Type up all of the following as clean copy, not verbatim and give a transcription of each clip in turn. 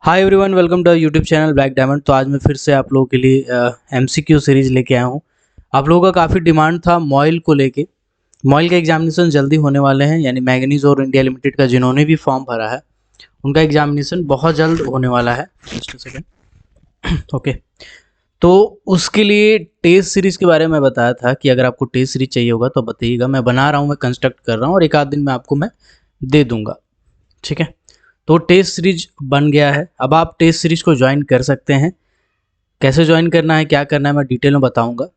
Hi everyone, welcome to YouTube channel black diamond. तो आज मैं फिर से आप लोगों के लिए एमसीक्यू सीरीज लेके आया हूँ। आप लोगों का काफ़ी डिमांड था मॉइल को लेके। मॉइल के एग्जामिनेशन जल्दी होने वाले हैं, यानी मैग्नीज और इंडिया लिमिटेड का जिन्होंने भी फॉर्म भरा है उनका एग्जामिनेशन बहुत जल्द होने वाला है। Just second. ओके, तो उसके लिए टेस्ट सीरीज के बारे में बताया था कि अगर आपको टेस्ट सीरीज चाहिए होगा तो बताइएगा। मैं बना रहा हूँ, मैं कंस्ट्रक्ट कर रहा हूँ और एक आध दिन में आपको मैं दे दूंगा। ठीक है, तो टेस्ट सीरीज बन गया है। अब आप टेस्ट सीरीज को ज्वाइन कर सकते हैं। कैसे ज्वाइन करना है, क्या करना है, मैं डिटेल में बताऊंगा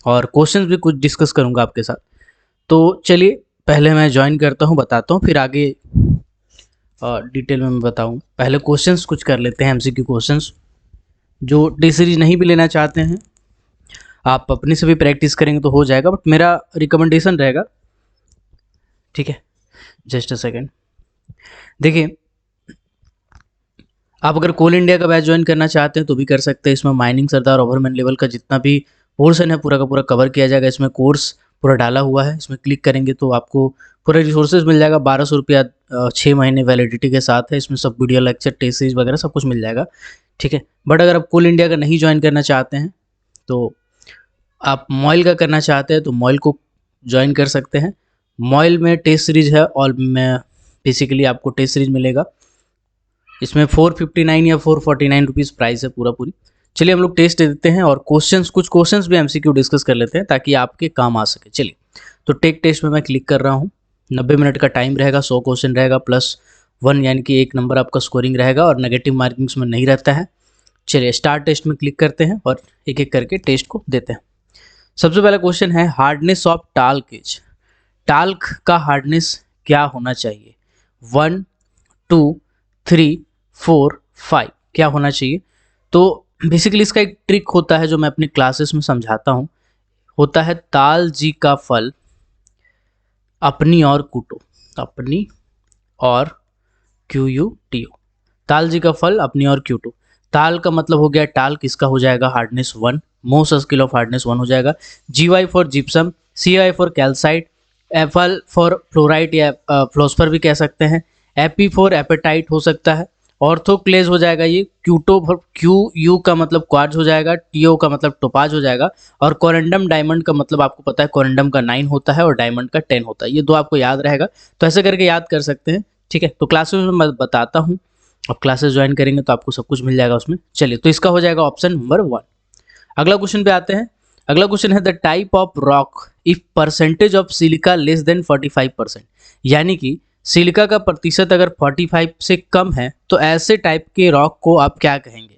और क्वेश्चंस भी कुछ डिस्कस करूंगा आपके साथ। तो चलिए पहले मैं ज्वाइन करता हूं, बताता हूं, फिर आगे डिटेल में मैं बताऊंगा। पहले क्वेश्चंस कुछ कर लेते हैं, एमसीक्यू क्वेश्चंस। जो टेस्ट सीरीज नहीं भी लेना चाहते हैं आप अपने से भी प्रैक्टिस करेंगे तो हो जाएगा, बट मेरा रिकमेंडेशन रहेगा। ठीक है, जस्ट अ सेकेंड। देखिए, आप अगर कोल इंडिया का बैच ज्वाइन करना चाहते हैं तो भी कर सकते हैं। इसमें माइनिंग, सरदार, ओवरमैन लेवल का जितना भी पोर्शन है पूरा का पूरा कवर किया जाएगा। इसमें कोर्स पूरा डाला हुआ है। इसमें क्लिक करेंगे तो आपको पूरा रिसोर्सेज मिल जाएगा। 1200 रुपया 6 महीने वैलिडिटी के साथ है। इसमें सब वीडियो लेक्चर, टेस्ट सीरीज वगैरह सब कुछ मिल जाएगा। ठीक है, बट अगर आप कोल इंडिया का नहीं ज्वाइन करना चाहते हैं तो आप मॉइल का करना चाहते हैं तो मॉइल को ज्वाइन कर सकते हैं। मॉइल में टेस्ट सीरीज है और मैं बेसिकली आपको टेस्ट सीरीज मिलेगा। इसमें 459 या 449 रुपीज़ प्राइस है पूरा पूरी। चलिए हम लोग टेस्ट दे देते हैं और कुछ क्वेश्चंस भी एमसीक्यू डिस्कस कर लेते हैं ताकि आपके काम आ सके। चलिए, तो टेक टेस्ट में मैं क्लिक कर रहा हूँ। 90 मिनट का टाइम रहेगा, 100 क्वेश्चन रहेगा, +1 यानी कि 1 नंबर आपका स्कोरिंग रहेगा और नेगेटिव मार्किंग्स में नहीं रहता है। चलिए स्टार्ट टेस्ट में क्लिक करते हैं और एक एक करके टेस्ट को देते हैं। सबसे पहला क्वेश्चन है hardness of talc is. Talc का हार्डनेस क्या होना चाहिए? 1, 2, 3, 4, 5 क्या होना चाहिए? तो बेसिकली इसका एक ट्रिक होता है जो मैं अपनी क्लासेस में समझाता हूँ। होता है ताल जी का फल अपनी और कूटो। अपनी और QUTO। ताल जी का फल अपनी और क्यूटो। ताल का मतलब हो गया टाल्क, इसका हो जाएगा hardness 1, most skill of hardness 1 हो जाएगा। GY for gypsum, CI for calcite, FL for fluorite या फ्लोस्फर भी कह सकते हैं, एपी फॉर एपेटाइट हो सकता है, ऑर्थोक्लेज हो जाएगा ये, क्यूटो फॉर QU का मतलब क्वार्ज हो जाएगा, TO का मतलब टोपाज हो जाएगा, और कोरेंडम डायमंड का मतलब आपको पता है कोरेंडम का 9 होता है और डायमंड का 10 होता है। ये दो आपको याद रहेगा, तो ऐसे करके याद कर सकते हैं। ठीक है, तो क्लासेस में मैं बताता हूँ, अब क्लासेस ज्वाइन करेंगे तो आपको सब कुछ मिल जाएगा उसमें। चलिए, तो इसका हो जाएगा ऑप्शन नंबर 1। अगला क्वेश्चन पे आते हैं। अगला क्वेश्चन है the type of rock if percentage of silica less than 45%। यानी कि सिलिका का प्रतिशत अगर 45 से कम है तो ऐसे टाइप के रॉक को आप क्या कहेंगे?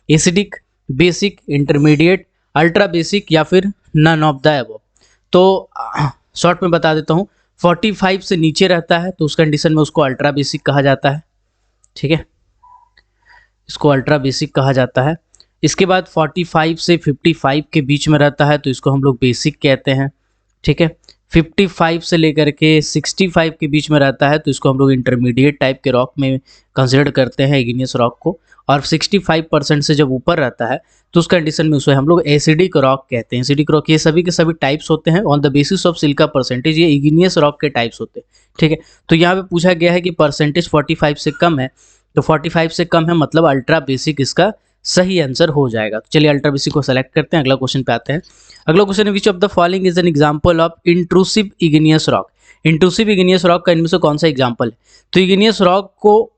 Acidic, basic, intermediate, ultra basic या फिर नन ऑफ द अबव। तो शॉर्ट में बता देता हूँ, 45 से नीचे रहता है तो उस कंडीशन में उसको अल्ट्रा बेसिक कहा जाता है। ठीक है, इसको अल्ट्रा बेसिक कहा जाता है। इसके बाद 45 से 55 के बीच में रहता है तो इसको हम लोग बेसिक कहते हैं। ठीक है, 55 से लेकर के 65 के बीच में रहता है तो इसको हम लोग इंटरमीडिएट टाइप के रॉक में कंसिडर करते हैं, इग्नियस रॉक को। और 65% से जब ऊपर रहता है तो उस कंडीशन में उसे हम लोग एसिडिक रॉक कहते हैं। एसिडिक रॉक ये सभी के सभी टाइप्स होते हैं on the basis of silica percentage, ये इग्नियस रॉक के टाइप्स होते हैं। ठीक है, तो यहाँ पे पूछा गया है कि परसेंटेज 45 से कम है, तो 45 से कम है मतलब अल्ट्रा बेसिक इसका सही आंसर हो जाएगा। तो चलिए अल्ट्रा बेसिक को सेलेक्ट करते हैं। अगला क्वेश्चन पे आते हैं। अगला क्वेश्चन है which of the following is an example of intrusive igneous rock. Intrusive igneous rock का इनमें से कौन सा एग्जांपल है? तो इग्नियस रॉक को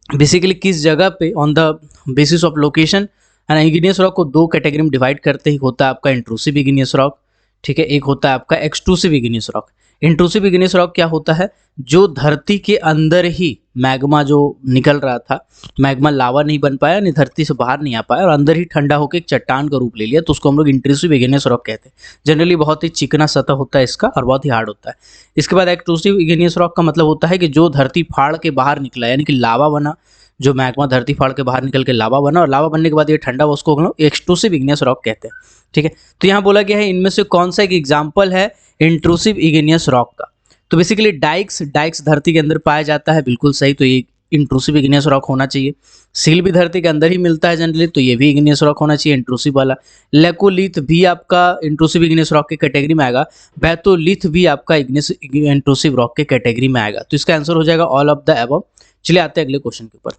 बेसिकली किस जगह पे on the basis of location, igneous rock को दो कैटेगरी में डिवाइड करते ही होता है आपका इंट्रूसिव इग्नियस रॉक। ठीक है, एक होता है आपका extrusive igneous rock. Intrusive igneous rock क्या होता है? जो धरती के अंदर ही मैग्मा जो निकल रहा था, मैग्मा लावा नहीं बन पाया, नहीं धरती से बाहर नहीं आ पाया और अंदर ही ठंडा होकर एक चट्टान का रूप ले लिया, तो उसको हम लोग इंट्रूसिव इग्नियस रॉक कहते हैं। जनरली बहुत ही चिकना सतह होता है इसका और बहुत ही हार्ड होता है। इसके बाद एक्सट्रूसिव इग्नियस रॉक का मतलब होता है कि जो धरती फाड़ के बाहर निकला, यानी कि लावा बना, जो मैग्मा धरती फाड़ के बाहर निकल के लावा बना और लावा बनने के बाद ये ठंडा हुआ, उसको हम लोग एक्सट्रूसिव इग्नियस रॉक कहते हैं। ठीक है, तो यहाँ बोला गया है इनमें से कौन सा एक एग्जाम्पल है इंट्रूसिव इग्नियस रॉक का? तो बेसिकली डाइक्स धरती के अंदर पाया जाता है, बिल्कुल सही, तो ये इंट्रूसिव इग्नियस रॉक होना चाहिए। सील भी धरती के अंदर ही मिलता है जनरली, तो ये भी इग्नियस रॉक होना चाहिए इंट्रूसिव वाला। लेकोलिथ भी आपका इंट्रूसिव इग्नियस रॉक के कैटेगरी में आएगा। बैथोलिथ भी आपका इंट्रूसिव रॉक के कैटेगरी में आएगा, तो इसका आंसर हो जाएगा ऑल ऑफ द अबव। चलिए आते हैं अगले क्वेश्चन के ऊपर।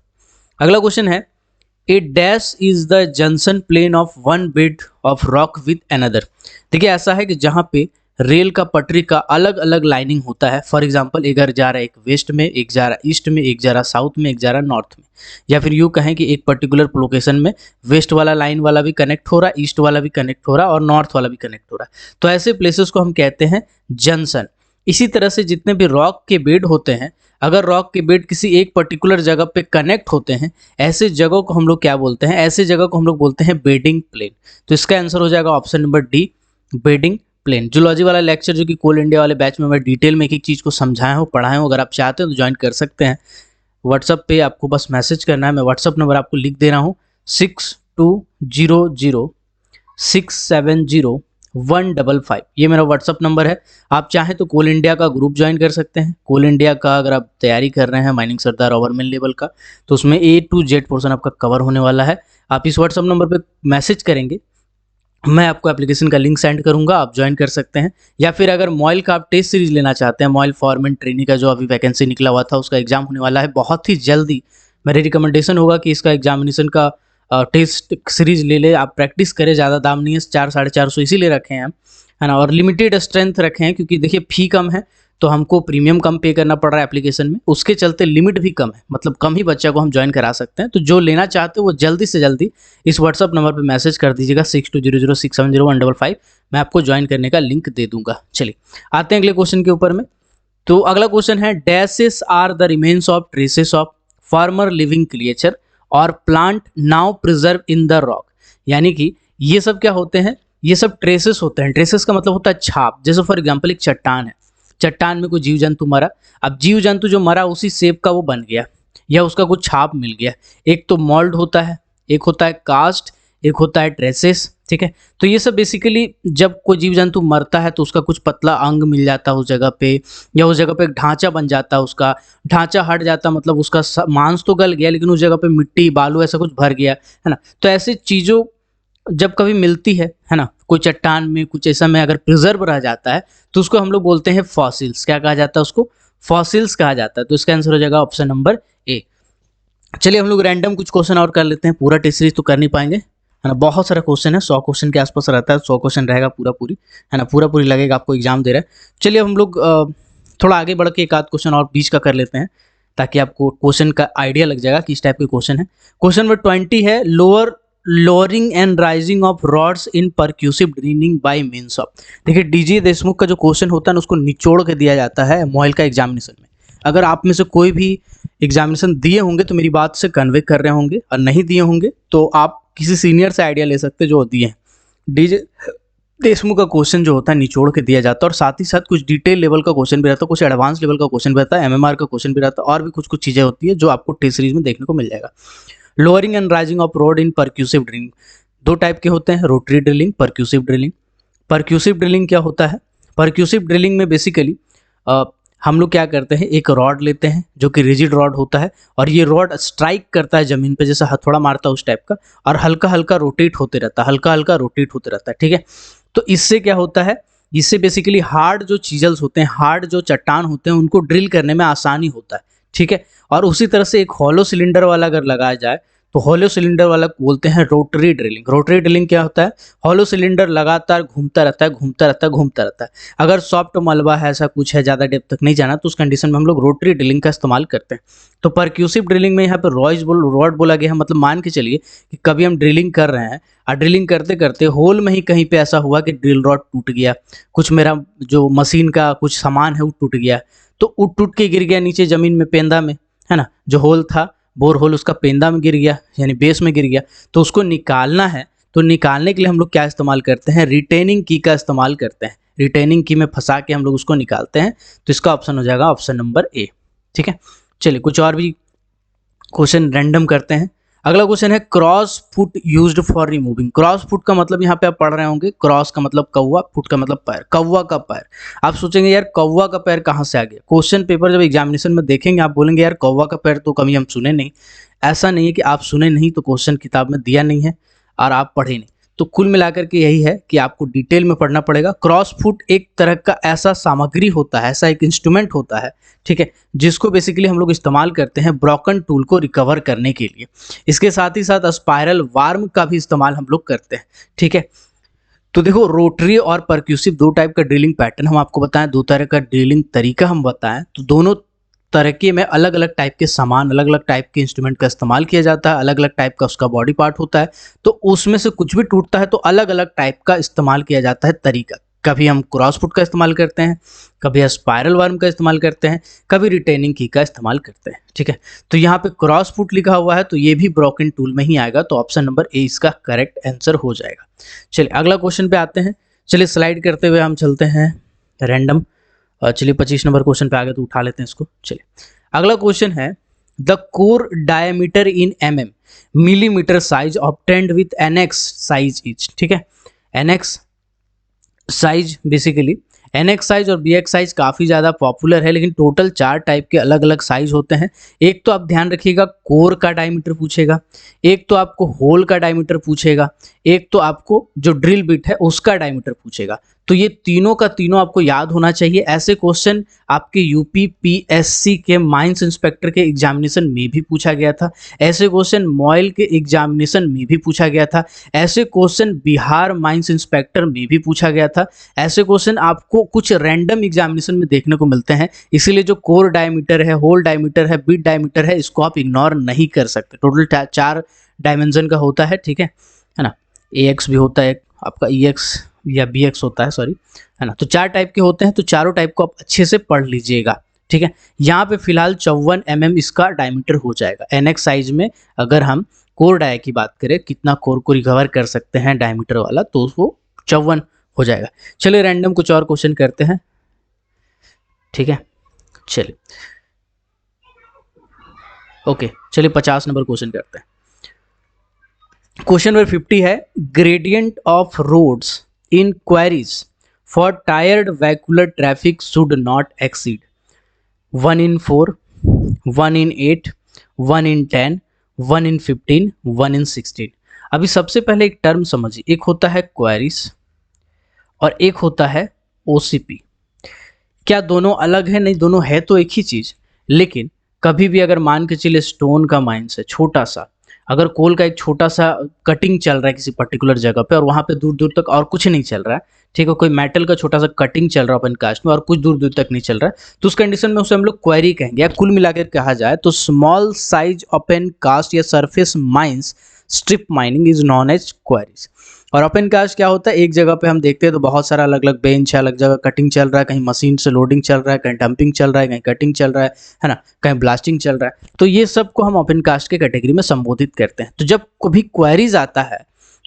अगला क्वेश्चन है, a dash is the junction plane of one bed of rock with another. देखिए ऐसा है कि जहाँ पे रेल का पटरी का अलग अलग लाइनिंग होता है, फॉर एग्जांपल एक जा रहा है एक वेस्ट में, एक जा रहा है ईस्ट में, एक जा रहा है साउथ में, एक जा रहा है नॉर्थ में, या फिर यूँ कहें कि एक पर्टिकुलर लोकेशन में वेस्ट वाला लाइन वाला भी कनेक्ट हो रहा है, ईस्ट वाला भी कनेक्ट हो रहा है और नॉर्थ वाला भी कनेक्ट हो रहा है, तो ऐसे प्लेसेस को हम कहते हैं जंक्शन। इसी तरह से जितने भी रॉक के बेड होते हैं, अगर रॉक के बेड किसी एक पर्टिकुलर जगह पे कनेक्ट होते हैं, ऐसे जगह को हम लोग क्या बोलते हैं, ऐसे जगह को हम लोग बोलते हैं बेडिंग प्लेन। तो इसका आंसर हो जाएगा option number D, bedding plane. Zoology वाला लेक्चर जो कि कोल इंडिया वाले बैच में मैं डिटेल में एक एक चीज़ को समझाया हूँ, पढ़ाया हूँ, अगर आप चाहते हैं तो ज्वाइन कर सकते हैं। व्हाट्सअप पे आपको बस मैसेज करना है, मैं व्हाट्सअप नंबर आपको लिख दे रहा हूँ 6200670155, ये मेरा व्हाट्सअप नंबर है। आप चाहें तो कोल इंडिया का ग्रुप ज्वाइन कर सकते हैं। कोल इंडिया का अगर आप तैयारी कर रहे हैं माइनिंग सरदार ओवरमैन लेवल का, तो उसमें A to Z पोर्शन आपका कवर होने वाला है। आप इस व्हाट्सअप नंबर पर मैसेज करेंगे, मैं आपको एप्लीकेशन का लिंक सेंड करूंगा, आप ज्वाइन कर सकते हैं। या फिर अगर मॉइल का आप टेस्ट सीरीज लेना चाहते हैं, मॉइल फॉरमैन ट्रेनी का जो अभी वैकेंसी निकला हुआ था उसका एग्जाम होने वाला है बहुत ही जल्दी, मेरी रिकमेंडेशन होगा कि इसका एग्जामिनेशन का टेस्ट सीरीज ले ले, आप प्रैक्टिस करें, ज़्यादा दाम नहीं है, 400-450 इसीलिए रखे हैं हम, है ना, और लिमिटेड स्ट्रेंथ रखे हैं क्योंकि देखिए फी कम है तो हमको प्रीमियम कम पे करना पड़ रहा है एप्लीकेशन में, उसके चलते लिमिट भी कम है, मतलब कम ही बच्चा को हम ज्वाइन करा सकते हैं। तो जो लेना चाहते हो वो जल्दी से जल्दी इस व्हाट्सअप नंबर पे मैसेज कर दीजिएगा 6200670155, मैं आपको ज्वाइन करने का लिंक दे दूंगा। चलिए आते हैं अगले क्वेश्चन के ऊपर में। तो अगला क्वेश्चन है, dashes are the remains of traces of former living creature और plant now preserve in the rock. यानी कि ये सब क्या होते हैं, ये सब ट्रेसेस होते हैं। ट्रेसेस का मतलब होता है छाप। जैसे फॉर एग्जाम्पल एक चट्टान है, चट्टान में कोई जीव जंतु मरा, अब जीव जंतु जो मरा उसी शेप का वो बन गया या उसका कुछ छाप मिल गया। एक तो मोल्ड होता है, एक होता है कास्ट, एक होता है ट्रेसेस, ठीक है। तो ये सब बेसिकली जब कोई जीव जंतु मरता है तो उसका कुछ पतला अंग मिल जाता है उस जगह पे, या उस जगह पे एक ढांचा बन जाता है, उसका ढांचा हट जाता, मतलब उसका मांस तो गल गया लेकिन उस जगह पे मिट्टी बालू ऐसा कुछ भर गया, है ना। तो ऐसी चीज़ों जब कभी मिलती है ना, कोई चट्टान में कुछ ऐसा में अगर प्रिजर्व रह जाता है तो उसको हम लोग बोलते हैं फॉसिल्स। क्या कहा जाता है उसको, फॉसिल्स कहा जाता है। तो इसका आंसर हो जाएगा ऑप्शन नंबर ए। चलिए हम लोग रैंडम कुछ क्वेश्चन और कर लेते हैं, पूरा टेस्ट सीरीज तो कर नहीं पाएंगे, है ना, बहुत सारा क्वेश्चन है, 100 क्वेश्चन के आसपास रहता है, 100 क्वेश्चन रहेगा पूरा पूरी, है ना, पूरा पूरी लगेगा आपको एग्जाम दे रहा है। चलिए हम लोग थोड़ा आगे बढ़ के एक आध क्वेश्चन और बीच का कर लेते हैं ताकि आपको क्वेश्चन का आइडिया लग जाएगा किस टाइप के क्वेश्चन है। क्वेश्चन नंबर 20 है, lowering and rising of rods in percussive drilling by means of. देखिए डीजी देशमुख का जो क्वेश्चन होता है ना उसको निचोड़ के दिया जाता है मॉइल का एग्जामिनेशन में। अगर आप में से कोई भी एग्जामिनेशन दिए होंगे तो मेरी बात से कन्वे कर रहे होंगे, और नहीं दिए होंगे तो आप किसी सीनियर से आइडिया ले सकते जो दिए हैं। डीजे देशमुख का क्वेश्चन जो होता है निचोड़ के दिया जाता है, और साथ ही साथ कुछ डिटेल लेवल का क्वेश्चन भी रहता है, कुछ एडवांस लेवल का क्वेश्चन भी रहता है, एमएमआर का क्वेश्चन भी रहता है, और भी कुछ कुछ चीज़ें होती है जो आपको टेस्ट सीरीज में देखने को मिल जाएगा। Lowering and rising of rod in percussive drilling दो टाइप के होते हैं, rotary drilling, percussive drilling. Percussive drilling क्या होता है, परक्यूसिव ड्रिलिंग में बेसिकली हम लोग क्या करते हैं, एक रॉड लेते हैं जो कि रिजिड रॉड होता है, और ये रॉड स्ट्राइक करता है जमीन पे जैसे हथौड़ा मारता है उस टाइप का, और हल्का हल्का रोटेट होते रहता है, हल्का हल्का रोटेट होते रहता है, ठीक है। तो इससे क्या होता है, इससे बेसिकली हार्ड जो चीजल्स होते हैं, हार्ड जो चट्टान होते हैं उनको ड्रिल करने में आसानी होता है, ठीक है। और उसी तरह से एक हॉलो सिलेंडर वाला अगर लगाया जाए तो हॉलो सिलेंडर वाला बोलते हैं रोटरी ड्रिलिंग। रोटरी ड्रिलिंग क्या होता है, हॉलो सिलेंडर लगातार घूमता रहता है, घूमता रहता है, घूमता रहता है। अगर सॉफ्ट मलबा है, ऐसा कुछ है, ज़्यादा डेप्थ तक नहीं जाना, तो उस कंडीशन में हम लोग रोटरी ड्रिलिंग का इस्तेमाल करते हैं। तो परक्यूसिव ड्रिलिंग में यहाँ पे रॉड बोला गया है, मतलब मान के चलिए कि कभी हम ड्रिलिंग कर रहे हैं और ड्रिलिंग करते करते होल में ही कहीं पे ऐसा हुआ कि ड्रिल रॉड टूट गया, कुछ मेरा जो मशीन का कुछ सामान है वो टूट गया, तो वो टूट के गिर गया नीचे ज़मीन में, पेंदा में, है ना, जो होल था बोर होल उसका पेंदा में गिर गया, यानी बेस में गिर गया। तो उसको निकालना है, तो निकालने के लिए हम लोग क्या इस्तेमाल करते हैं, रिटेनिंग की का इस्तेमाल करते हैं। रिटेनिंग की में फंसा के हम लोग उसको निकालते हैं। तो इसका ऑप्शन हो जाएगा ऑप्शन नंबर ए, ठीक है। चलिए कुछ और भी क्वेश्चन रैंडम करते हैं। अगला क्वेश्चन है, cross foot used for removing. Cross foot का मतलब यहाँ पे आप पढ़ रहे होंगे, क्रॉस का मतलब कौवा, फुट का मतलब पैर, कौवा का पैर। आप सोचेंगे यार कौवा का पैर कहाँ से आ गया, क्वेश्चन पेपर जब एग्जामिनेशन में देखेंगे आप बोलेंगे यार कौवा का पैर तो कभी हम सुने नहीं। ऐसा नहीं है कि आप सुने नहीं तो क्वेश्चन किताब में दिया नहीं है और आप पढ़े नहीं, तो कुल मिलाकर के यही है कि आपको डिटेल में पढ़ना पड़ेगा। क्रॉस फुट एक तरह का ऐसा सामग्री होता है, ऐसा एक इंस्ट्रूमेंट होता है, ठीक है, जिसको बेसिकली हम लोग इस्तेमाल करते हैं ब्रोकन टूल को रिकवर करने के लिए। इसके साथ ही साथ स्पाइरल वार्म का भी इस्तेमाल हम लोग करते हैं, ठीक है। तो देखो, रोटरी और परक्यूसिव दो टाइप का ड्रिलिंग पैटर्न हम आपको बताएं, दो तरह का ड्रिलिंग तरीका हम बताएं, तो दोनों तरीके में अलग अलग टाइप के सामान, अलग अलग टाइप के इंस्ट्रूमेंट का इस्तेमाल किया जाता है, अलग अलग टाइप का उसका बॉडी पार्ट होता है। तो उसमें से कुछ भी टूटता है तो अलग अलग टाइप का इस्तेमाल किया जाता है तरीका। कभी हम क्रॉस फुट का इस्तेमाल करते हैं, कभी स्पाइरल वर्म का इस्तेमाल करते हैं, कभी रिटेनिंग की का इस्तेमाल करते हैं, ठीक है। तो यहाँ पे क्रॉस फुट लिखा हुआ है तो ये भी ब्रोकन टूल में ही आएगा, तो ऑप्शन नंबर ए इसका करेक्ट आंसर हो जाएगा। चलिए अगला क्वेश्चन पे आते हैं। चलिए स्लाइड करते हुए हम चलते हैं रैंडम। चलिए 25 नंबर क्वेश्चन पे आगे तो उठा लेते हैं इसको। चलिए अगला क्वेश्चन है, the core diameter in mm millimetre size obtained with nx size etch, ठीक है। nx size basically nx size और bx साइज काफ़ी ज़्यादा पॉपुलर है, लेकिन टोटल 4 टाइप के अलग अलग साइज होते हैं। एक तो आप ध्यान रखिएगा कोर का डायमीटर पूछेगा, एक तो आपको होल का डायमीटर पूछेगा, एक तो आपको जो ड्रिल बिट है उसका डायमीटर पूछेगा। तो ये तीनों का तीनों आपको याद होना चाहिए। ऐसे क्वेश्चन आपके यूपी पीएससी के माइंस इंस्पेक्टर के एग्जामिनेशन में भी पूछा गया था, ऐसे क्वेश्चन मॉयल के एग्जामिनेशन में भी पूछा गया था, ऐसे क्वेश्चन बिहार माइंस इंस्पेक्टर में भी पूछा गया था, ऐसे क्वेश्चन आपको कुछ रैंडम एग्जामिनेशन में देखने को मिलते हैं। इसीलिए जो कोर डायमीटर है, होल डायमीटर है, बिट डायमीटर है, इसको आप इग्नोर नहीं कर सकते। टोटल 4 डायमेंशन का होता है, ठीक है ना। AX भी होता है आपका, EX या BX होता है, सॉरी, है ना। तो 4 टाइप के होते हैं, तो चारों टाइप को आप अच्छे से पढ़ लीजिएगा, ठीक है। यहाँ पे फिलहाल 54 mm इसका डायमीटर हो जाएगा। NX साइज में अगर हम कोर डाय की बात करें, कितना कोर को रिकवर कर सकते हैं डायमीटर वाला, तो वो 54 हो जाएगा। चलिए रैंडम कुछ और क्वेश्चन करते हैं, ठीक है। चलिए ओके, चलिए 50 नंबर क्वेश्चन करते हैं। क्वेश्चन नंबर 50 है, gradient of roads in quarries for tyred vehicular traffic should not exceed 1 in 4, 1 in 8, 1 in 10, 1 in 15, 1 in 16। अभी सबसे पहले एक टर्म समझिए, एक होता है क्वेरीज और एक होता है OCP। क्या दोनों अलग है? नहीं, दोनों है तो एक ही चीज, लेकिन कभी भी अगर मान के चलिए स्टोन का माइंस है छोटा सा, अगर कोल का एक छोटा सा कटिंग चल रहा है किसी पर्टिकुलर जगह पे और वहां पे दूर दूर तक और कुछ नहीं चल रहा है, ठीक है, कोई मेटल का छोटा सा कटिंग चल रहा है ओपन कास्ट में और कुछ दूर दूर तक नहीं चल रहा है, तो उस कंडीशन में उसे हम लोग क्वेरी कहेंगे। या कुल मिलाकर कहा जाए तो स्मॉल साइज ओपन कास्ट या surface mines strip mining is known as quarries. और ओपन कास्ट क्या होता है, एक जगह पे हम देखते हैं तो बहुत सारा अलग अलग बेंच है, अलग जगह कटिंग चल रहा है, कहीं मशीन से लोडिंग चल रहा है, कहीं डंपिंग चल रहा है, कहीं कटिंग चल रहा है ना, कहीं ब्लास्टिंग चल रहा है, तो ये सब को हम ओपन कास्ट के कैटेगरी में संबोधित करते हैं। तो जब कभी क्वेरीज आता है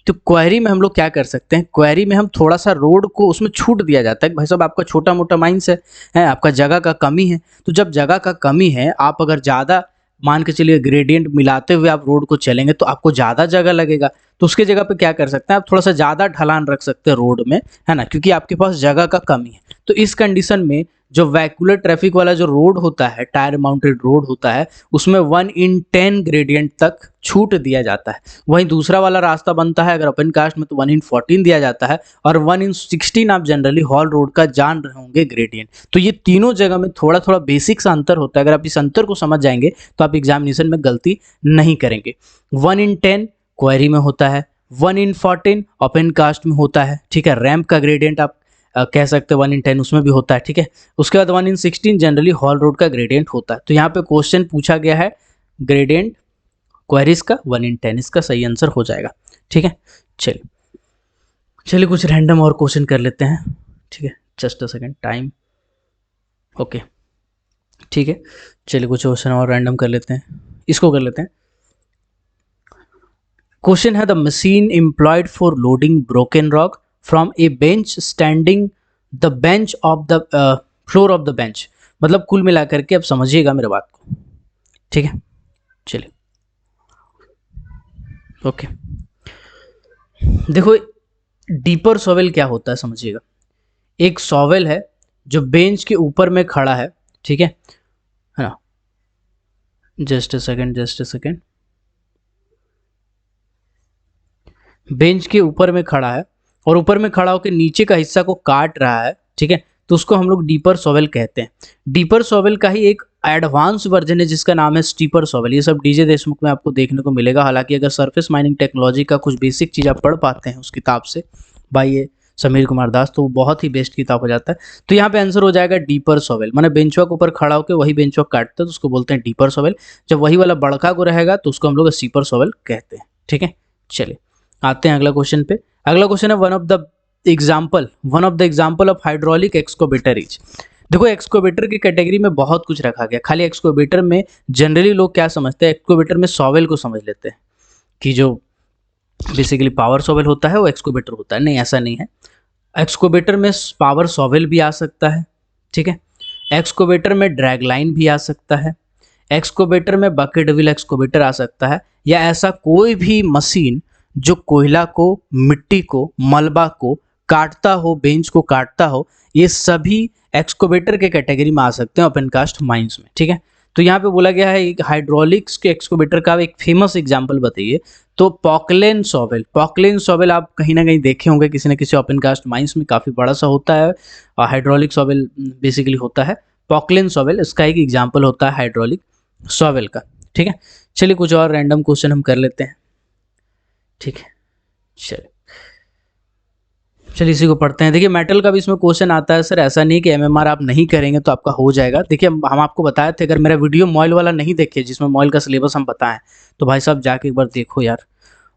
तो क्वेरी में हम लोग क्या कर सकते हैं, क्वेरी में हम थोड़ा सा रोड को उसमें छूट दिया जाता है कि भाई साहब आपका छोटा मोटा माइंस है, आपका जगह का कमी है, तो जब जगह का कमी है, आप अगर ज़्यादा मान के चलिए ग्रेडियंट मिलाते हुए आप रोड को चलेंगे तो आपको ज़्यादा जगह लगेगा, तो उसके जगह पे क्या कर सकते हैं, आप थोड़ा सा ज़्यादा ढलान रख सकते हैं रोड में, है ना, क्योंकि आपके पास जगह का कमी है। तो इस कंडीशन में जो वेहिकुलर ट्रैफिक वाला जो रोड होता है, टायर माउंटेड रोड होता है, उसमें 1 in 10 ग्रेडियंट तक छूट दिया जाता है। वहीं दूसरा वाला रास्ता बनता है अगर ओपन कास्ट में तो 1 in 14 दिया जाता है, और 1 in 16 आप जनरली हॉल रोड का जान रहे होंगे ग्रेडियंट। तो ये तीनों जगह में थोड़ा थोड़ा बेसिक सा अंतर होता है, अगर आप इस अंतर को समझ जाएंगे तो आप एग्जामिनेशन में गलती नहीं करेंगे। 1 in 10 क्वेरी में होता है, 1 in 14 ओपन कास्ट में होता है, ठीक है। रैंप का ग्रेडियंट आप कह सकते हैं 1 in 10 उसमें भी होता है, ठीक है। उसके बाद 1 in 16 जनरली हॉल रोड का ग्रेडियंट होता है। तो यहाँ पे क्वेश्चन पूछा गया है ग्रेडियंट क्वेरीज का 1 in 10, इसका सही आंसर हो जाएगा, ठीक है। चलिए कुछ रैंडम और क्वेश्चन कर लेते हैं, ठीक है, just a second time, okay, ठीक है। चलिए कुछ क्वेश्चन और रैंडम कर लेते हैं, इसको कर लेते हैं। क्वेश्चन है, the machine employed for loading broken rock from A bench standing the bench of the floor of the bench. मतलब कुल मिलाकर के आप समझिएगा मेरे बात को, ठीक है। चलिए ओके, देखो डीपर सॉवेल क्या होता है समझिएगा। एक सॉवेल है जो बेंच के ऊपर में खड़ा है, ठीक है ना। जस्ट अ सेकेंड, बेंच के ऊपर में खड़ा है और ऊपर में खड़ा होकर नीचे का हिस्सा को काट रहा है, ठीक है, तो उसको हम लोग डीपर सॉवेल कहते हैं। डीपर सॉवेल का ही एक एडवांस वर्जन है जिसका नाम है स्टीपर सॉवेल। ये सब डीजे देशमुख में आपको देखने को मिलेगा। हालांकि अगर सरफेस माइनिंग टेक्नोलॉजी का कुछ बेसिक चीज़ आप पढ़ पाते हैं उस किताब से बाय ये समीर कुमार दास, तो वो बहुत ही बेस्ट किताब हो जाता है। तो यहाँ पे आंसर हो जाएगा डीपर सॉवेल, माने बेंचवा के ऊपर खड़ा होकर वही बेंचवा काटते हैं तो उसको बोलते हैं डीपर सॉवेल। जब वही वाला बड़का को रहेगा तो उसको हम लोग स्टीपर सॉवेल कहते हैं, ठीक है। चलिए आते हैं अगला क्वेश्चन पे। अगला क्वेश्चन है one of the example of hydraulic excavator is. देखो एक्सकोवेटर की कैटेगरी में बहुत कुछ रखा गया। खाली एक्सकोवेटर में जनरली लोग क्या समझते हैं, एक्सकोवेटर में सॉवेल को समझ लेते हैं कि जो बेसिकली पावर सॉवेल होता है वो एक्सकोवेटर होता है। नहीं, ऐसा नहीं है। एक्सकोवेटर में पावर सॉवेल भी आ सकता है, ठीक है। एक्सकोवेटर में ड्रैग लाइन भी आ सकता है। एक्सकोवेटर में बकेट व्हील एक्सकोवेटर आ सकता है, या ऐसा कोई भी मशीन जो कोयला को, मिट्टी को, मलबा को काटता हो, बेंच को काटता हो, ये सभी एक्सकोवेटर के कैटेगरी में आ सकते हैं ओपन कास्ट माइंस में, ठीक है। तो यहाँ पे बोला गया है एक हाइड्रोलिक्स के एक्सकोवेटर का एक फेमस एग्जांपल बताइए। तो पॉकलेन सॉवेल आप कहीं ना कहीं देखे होंगे किसी न किसी ओपन कास्ट माइंस में, काफ़ी बड़ा सा होता है। हाइड्रोलिक सॉवेल बेसिकली होता है पॉकलेन सॉवेल, इसका एक एग्जाम्पल होता है हाइड्रोलिक सॉवेल का, ठीक है। चलिए कुछ और रैंडम क्वेश्चन हम कर लेते हैं, ठीक है। चलिए इसी को पढ़ते हैं। देखिए मेटल का भी इसमें क्वेश्चन आता है सर, ऐसा नहीं कि एमएमआर आप नहीं करेंगे तो आपका हो जाएगा। देखिए हम आपको बताए थे, अगर मेरा वीडियो मॉइल वाला नहीं देखे जिसमें मॉइल का सिलेबस हम बताएं, तो भाई साहब जाके एक बार देखो यार,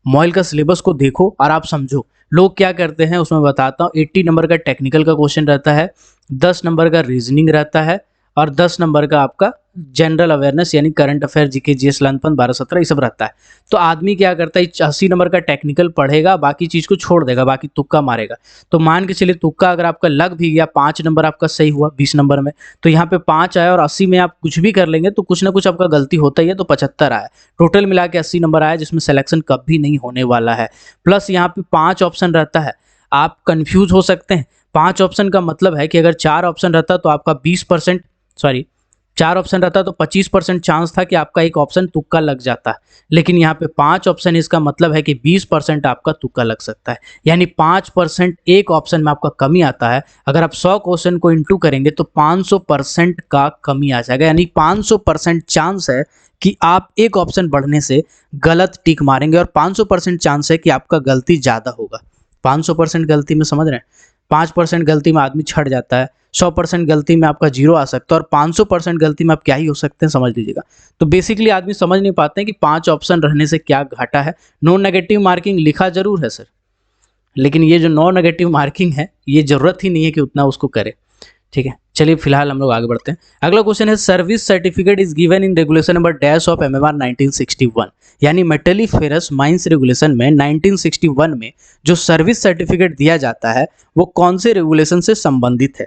मॉइल का सिलेबस को देखो और आप समझो लोग क्या करते हैं। उसमें बताता हूँ 80 नंबर का टेक्निकल का क्वेश्चन रहता है, 10 नंबर का रीजनिंग रहता है और 10 नंबर का आपका जनरल अवेयरनेस यानी करंट अफेयर, जीके, जीएस, लर्नफन 12-17 ये सब रहता है। तो आदमी क्या करता है 80 नंबर का टेक्निकल पढ़ेगा, बाकी चीज़ को छोड़ देगा, बाकी तुक्का मारेगा। तो मान के चलिए तुक्का अगर आपका लग भी गया, 5 नंबर आपका सही हुआ 20 नंबर में, तो यहाँ पे 5 आया और 80 में आप कुछ भी कर लेंगे तो कुछ ना कुछ आपका गलती होता ही है, तो 75 आया। टोटल मिला के 80 नंबर आया, जिसमें सिलेक्शन कभी नहीं होने वाला है। प्लस यहाँ पे 5 ऑप्शन रहता है, आप कंफ्यूज हो सकते हैं। 5 ऑप्शन का मतलब है कि अगर 4 ऑप्शन रहता तो आपका 20%, सॉरी 4 ऑप्शन रहता तो 25% चांस था कि आपका एक ऑप्शन तुक्का लग जाता है। लेकिन यहाँ पे 5 ऑप्शन, इसका मतलब है कि 20% आपका तुक्का लग सकता है, यानी 5% एक ऑप्शन में आपका कमी आता है। अगर आप 100 क्वेश्चन को इंटू करेंगे तो 500% का कमी आ जाएगा, यानी 500% चांस है कि आप एक ऑप्शन बढ़ने से गलत टिक मारेंगे और 500% चांस है कि आपका गलती ज़्यादा होगा। 500% गलती में समझ रहे हैं, 5% गलती में आदमी छट जाता है, 100% गलती में आपका 0 आ सकता है और 500% गलती में आप क्या ही हो सकते हैं समझ लीजिएगा। तो बेसिकली आदमी समझ नहीं पाते हैं कि 5 ऑप्शन रहने से क्या घाटा है। नो नेगेटिव मार्किंग लिखा जरूर है सर, लेकिन ये जो नो नेगेटिव मार्किंग है ये जरूरत ही नहीं है कि उतना उसको करे, ठीक है। चलिए फिलहाल हम लोग आगे बढ़ते हैं। अगला क्वेश्चन है service certificate is given in regulation number dash of MMR 1961, यानी मेटलीफेरस माइंस रेगुलेशन में 1961 में जो सर्विस सर्टिफिकेट दिया जाता है वो कौन से रेगुलेशन से संबंधित है।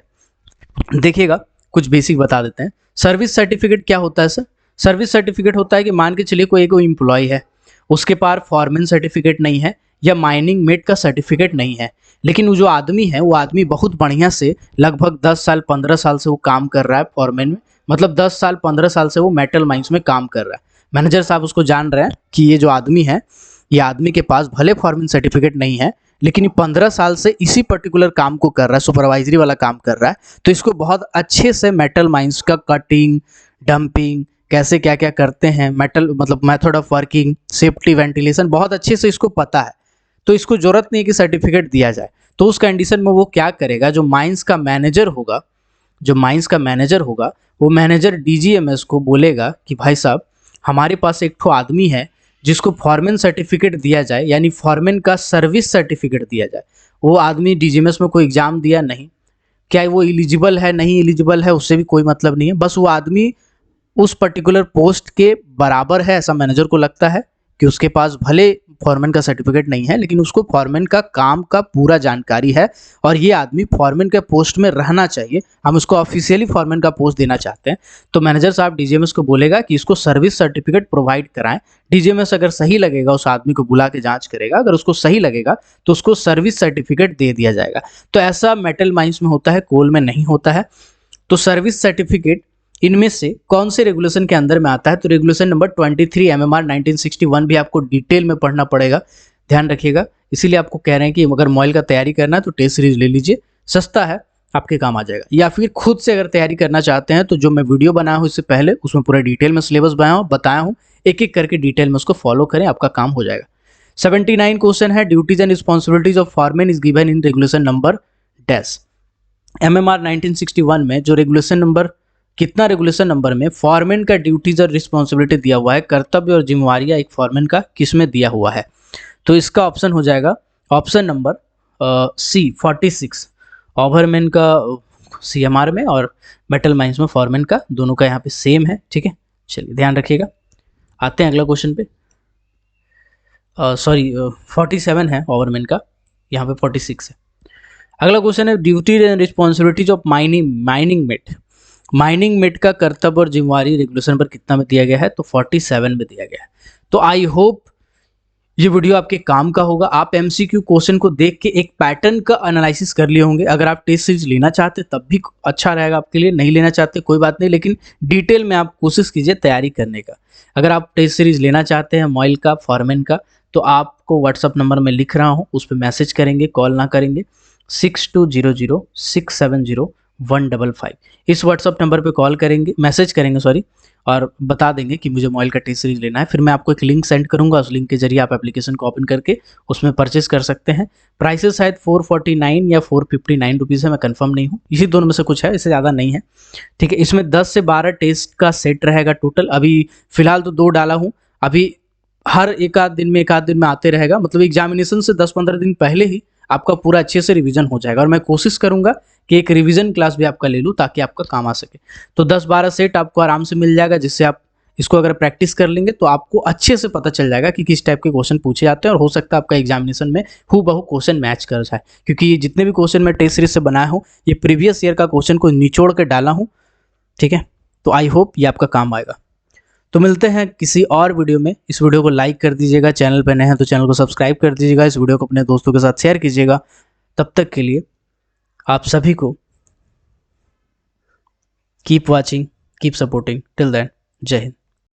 देखिएगा कुछ बेसिक बता देते हैं। सर्विस सर्टिफिकेट क्या होता है सर? सर्विस सर्टिफिकेट होता है कि मान के चलिए कोई एम्प्लॉय है, उसके पास फॉरमैन सर्टिफिकेट नहीं है या माइनिंग मेट का सर्टिफिकेट नहीं है, लेकिन वो जो आदमी है वो आदमी बहुत बढ़िया से लगभग 10 साल 15 साल से वो काम कर रहा है फॉरमैन में, मतलब 10 साल 15 साल से वो मेटल माइंस में काम कर रहा है। मैनेजर साहब उसको जान रहे हैं कि ये जो आदमी है, ये आदमी के पास भले फॉरमैन सर्टिफिकेट नहीं है लेकिन ये 15 साल से इसी पर्टिकुलर काम को कर रहा है, सुपरवाइजरी वाला काम कर रहा है, तो इसको बहुत अच्छे से मेटल माइंस का कटिंग, डंपिंग, कैसे क्या क्या करते हैं, मेटल मतलब method of working, safety, ventilation बहुत अच्छे से इसको पता है। तो इसको जरूरत नहीं कि सर्टिफिकेट दिया जाए। तो उस कंडीशन में वो क्या करेगा, जो माइंस का मैनेजर होगा, वो मैनेजर डीजीएमएस को बोलेगा कि भाई साहब हमारे पास एक ठो आदमी है जिसको फॉरमैन सर्टिफिकेट दिया जाए, यानी फॉरमैन का सर्विस सर्टिफिकेट दिया जाए। वो आदमी डीजीएमएस में कोई एग्जाम दिया नहीं, क्या वो एलिजिबल है नहीं एलिजिबल है उससे भी कोई मतलब नहीं है, बस वो आदमी उस पर्टिकुलर पोस्ट के बराबर है ऐसा मैनेजर को लगता है कि उसके पास भले फॉरमैन का सर्टिफिकेट नहीं है लेकिन उसको फॉरमैन का काम का पूरा जानकारी है और ये आदमी फॉरमैन के पोस्ट में रहना चाहिए, हम उसको ऑफिशियली फॉरमैन का पोस्ट देना चाहते हैं। तो मैनेजर साहब डीजीएमएस को बोलेगा कि इसको सर्विस सर्टिफिकेट प्रोवाइड कराएं। डीजीएमएस अगर सही लगेगा उस आदमी को बुला के जांच करेगा, अगर उसको सही लगेगा तो उसको सर्विस सर्टिफिकेट दे दिया जाएगा। तो ऐसा मेटल माइंस में होता है, कोल में नहीं होता है। तो सर्विस सर्टिफिकेट इनमें से कौन से रेगुलेशन के अंदर में आता है? तो रेगुलेशन नंबर 23 एमएमआर 1961 भी आपको डिटेल में पढ़ना पड़ेगा, ध्यान रखिएगा। इसीलिए आपको कह रहे हैं कि अगर मॉइल का तैयारी करना है तो टेस्ट सीरीज ले लीजिए, सस्ता है, आपके काम आ जाएगा। या फिर खुद से अगर तैयारी करना चाहते हैं तो जो मैं वीडियो बनाया हूँ इससे पहले, उसमें पूरा डिटेल में सिलेबस बताया हूँ, एक एक करके डिटेल में उसको फॉलो करें, आपका काम हो जाएगा। 79 क्वेश्चन है, duties and responsibilities of foreman is given in regulation number dash. MMR 1961 में जो रेगुलेशन नंबर, कितना रेगुलेशन नंबर में फॉरमैन का ड्यूटीज और रिस्पॉन्सिबिलिटी दिया हुआ है, कर्तव्य और जिम्मेवारियां एक फॉरमैन का किस में दिया हुआ है? तो इसका ऑप्शन हो जाएगा ऑप्शन नंबर सी 46, ओवरमैन का CMR में और मेटल माइंस में फॉरमैन का, दोनों का यहाँ पे सेम है, ठीक है। चलिए ध्यान रखिएगा। आते हैं अगला क्वेश्चन पे। सॉरी 47 है ओवरमैन का, यहाँ पे 46 है। अगला क्वेश्चन है duties and responsibilities of mining met. Mining met का कर्तव्य और जिम्मेवारी रेगुलेशन पर कितना में दिया गया है? तो 47 में दिया गया है। तो आई होप ये वीडियो आपके काम का होगा। आप MCQ क्वेश्चन को देख के एक पैटर्न का एनालिसिस कर लिए होंगे। अगर आप टेस्ट सीरीज लेना चाहते तब भी अच्छा रहेगा आपके लिए, नहीं लेना चाहते कोई बात नहीं, लेकिन डिटेल में आप कोशिश कीजिए तैयारी करने का। अगर आप टेस्ट सीरीज लेना चाहते हैं मॉइल का, फॉरमैन का, तो आपको व्हाट्सअप नंबर में लिख रहा हूँ, उस पर मैसेज करेंगे, कॉल ना करेंगे। 6200670155 इस व्हाट्सअप नंबर पे कॉल करेंगे, मैसेज करेंगे सॉरी, और बता देंगे कि मुझे मॉइल का टेस्ट सीरीज लेना है। फिर मैं आपको एक लिंक सेंड करूंगा, उस लिंक के जरिए आप एप्लीकेशन को ओपन करके उसमें परचेस कर सकते हैं। प्राइसेस शायद 449 या 459 रुपीज़ है, मैं कंफर्म नहीं हूँ, इसी दोनों में से कुछ है, इससे ज़्यादा नहीं है, ठीक है। इसमें 10 से 12 टेस्ट का सेट रहेगा टोटल। अभी फिलहाल तो 2 डाला हूँ, अभी हर एक आध दिन में आते रहेगा, मतलब एग्जामिनेशन से 10-15 दिन पहले ही आपका पूरा अच्छे से रिवीजन हो जाएगा। और मैं कोशिश करूंगा कि एक रिवीजन क्लास भी आपका ले लूँ ताकि आपका काम आ सके। तो 10-12 सेट आपको आराम से मिल जाएगा, जिससे आप इसको अगर प्रैक्टिस कर लेंगे तो आपको अच्छे से पता चल जाएगा कि किस टाइप के क्वेश्चन पूछे जाते हैं, और हो सकता है आपका एग्जामिनेशन में हूबहू क्वेश्चन मैच कर जाए। क्योंकि ये जितने भी क्वेश्चन मैं टेस्ट सीरीज से बनाया हूँ, ये प्रीवियस ईयर का क्वेश्चन को निचोड़ कर डाला हूँ, ठीक है। तो आई होप ये आपका काम आएगा। तो मिलते हैं किसी और वीडियो में। इस वीडियो को लाइक कर दीजिएगा, चैनल पर नए हैं तो चैनल को सब्सक्राइब कर दीजिएगा, इस वीडियो को अपने दोस्तों के साथ शेयर कीजिएगा। तब तक के लिए आप सभी को keep watching, keep supporting, till then, Jai Hind.